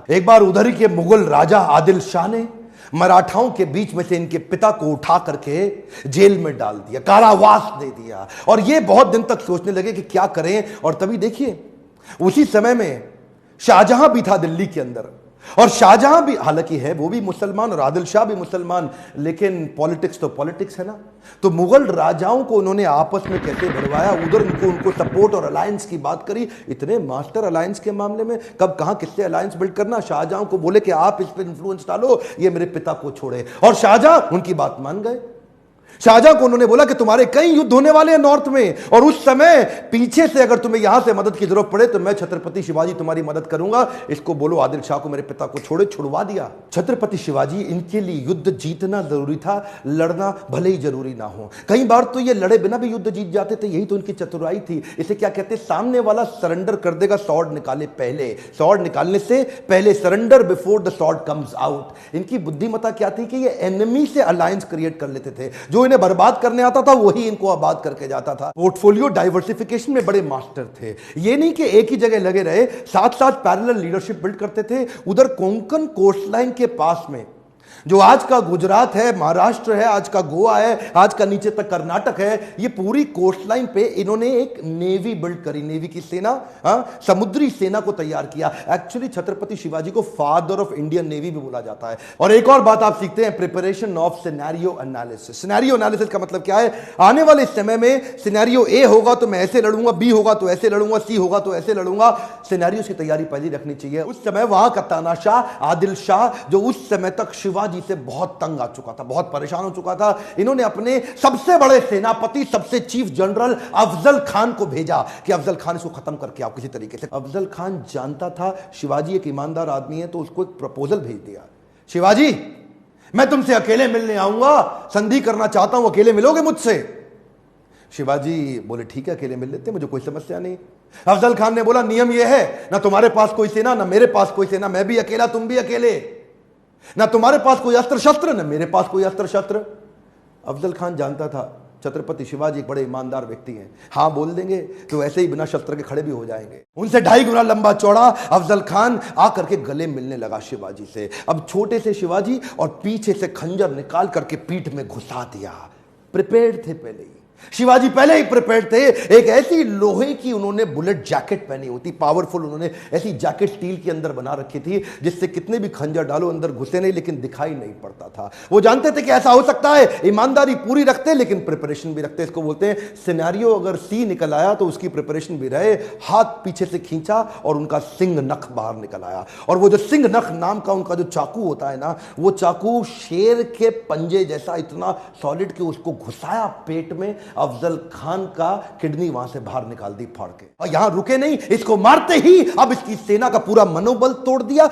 एक बार उधर ही के मुगल राजा आदिल शाह ने मराठाओं के बीच में से इनके पिता को उठा करके जेल में डाल दिया, कारावास दे दिया। और ये बहुत दिन तक सोचने लगे कि क्या करें। और तभी देखिए उसी समय में शाहजहां भी था दिल्ली के अंदर, और शाहजहां भी हालांकि है वो भी मुसलमान और आदिल शाह भी मुसलमान, लेकिन पॉलिटिक्स तो पॉलिटिक्स है ना। तो मुगल राजाओं को उन्होंने आपस में कैसे भिड़वाया, उधर उनको सपोर्ट और अलायंस की बात करी। इतने मास्टर अलायंस के मामले में, कब कहां किससे अलायंस बिल्ड करना। शाहजहां को बोले कि आप इस पर इंफ्लुएंस डालो, ये मेरे पिता को छोड़े, और शाहजहां उनकी बात मान गए। शाहजहां को उन्होंने बोला कि तुम्हारे कई युद्ध होने वाले हैं नॉर्थ में, और उस समय पीछे से अगर तुम्हें यहां से मदद की जरूरत पड़े तो मैं छत्रपति शिवाजी तुम्हारी मदद करूंगा। इसको बोलो आदिल शाह को मेरे पिता को छोड़े। छुड़वा दिया। छत्रपति शिवाजी, इनके लिए युद्ध जीतना जरूरी था, लड़ना भले ही जरूरी ना हो। कई बार तो ये लड़े बिना भी युद्ध जीत जाते थे, यही तो इनकी चतुराई थी। इसे क्या कहते हैं, सामने वाला सरेंडर कर देगा स्वॉर्ड निकाले पहले, स्वॉर्ड निकालने से पहले, surrender before the sword comes out. इनकी बुद्धिमत्ता क्या थी कि ये एनिमी से अलायंस क्रिएट कर लेते थे। जो इन्हें बर्बाद करने आता था वही इनको आबाद करके जाता था। पोर्टफोलियो डाइवर्सिफिकेशन में बड़े मास्टर थे। ये नहीं कि एक ही जगह लगे रहे, साथ साथ पैरेलल लीडरशिप बिल्ड करते थे। उधर कोंकण कोस्टलाइन के पास में जो आज का गुजरात है, महाराष्ट्र है, आज का गोवा है, आज का नीचे तक कर्नाटक है, ये पूरी कोस्टलाइन पे इन्होंने एक नेवी बिल्ड करी, नेवी की सेना, समुद्री सेना को तैयार किया। एक्चुअली छत्रपति शिवाजी को फादर ऑफ इंडियन नेवी भी बोला जाता है। और एक और बात आप सीखते हैं, preparation of scenario analysis. Scenario analysis का मतलब क्या है, आने वाले समय में सिनेरियो ए होगा तो मैं ऐसे लड़ूंगा, बी होगा तो ऐसे लड़ूंगा, सी होगा तो ऐसे लड़ूंगा। सिनेरियो की तैयारी पहले रखनी चाहिए। उस समय वहां का तानाशाह आदिल शाह, जो उस समय तक शिवाजी से बहुत तंग आ चुका था, बहुत परेशान हो चुका था, इन्होंने अपने सबसे बड़े सेनापति, सबसे चीफ जनरल अफजल खान को भेजा कि अफजल खान इसको खत्म करके आओ किसी तरीके से। अफजल खान जानता था शिवाजी एक ईमानदार आदमी है, तो उसको एक प्रपोजल भेज दिया, शिवाजी मैं तुमसे अकेले मिलने आऊंगा, संधि करना चाहता हूं, अकेले मिलोगे मुझसे। शिवाजी बोले ठीक है, अकेले मिल लेते, मुझे कोई समस्या नहीं। अफजल खान ने बोला नियम यह है, ना तुम्हारे पास कोई सेना, ना मेरे पास कोई सेना, मैं भी अकेला, तुम भी अकेले, ना तुम्हारे पास कोई अस्त्र शस्त्र, ना मेरे पास कोई अस्त्र शस्त्र। अफजल खान जानता था छत्रपति शिवाजी एक बड़े ईमानदार व्यक्ति हैं, हां बोल देंगे तो ऐसे ही बिना शस्त्र के खड़े भी हो जाएंगे। उनसे 2.5 गुना लंबा चौड़ा अफजल खान आकर के गले मिलने लगा शिवाजी से। अब छोटे से शिवाजी, और पीछे से खंजर निकाल करके पीठ में घुसा दिया। प्रिपेयर्ड थे पहले ही, शिवाजी पहले ही प्रिपेयर्ड थे। एक ऐसी लोहे की उन्होंने बुलेट जैकेट पहनी होती, पावरफुल, उन्होंने ऐसी जैकेट स्टील के अंदर बना रखी थी जिससे कितने भी खंजर डालो अंदर घुसे नहीं, लेकिन दिखाई नहीं पड़ता था। वो जानते थे कि ऐसा हो सकता है, ईमानदारी पूरी रखते लेकिन प्रिपरेशन भी रखते। इसको बोलते हैं सिनेरियो अगर सी निकल आया तो उसकी प्रिपरेशन भी रहे। हाथ पीछे से खींचा और उनका सिंह नख बाहर निकल आया, और वो जो सिंह नख नाम का उनका जो चाकू होता है ना, वो चाकू शेर के पंजे जैसा इतना सॉलिड कि उसको घुसाया पेट में। अफजल खान का किडनी वहां से बाहर निकाल दी फाड़ के। और यहां रुके नहीं, इसको मारते ही अब इसकी सेना का पूरा मनोबल तोड़ दिया।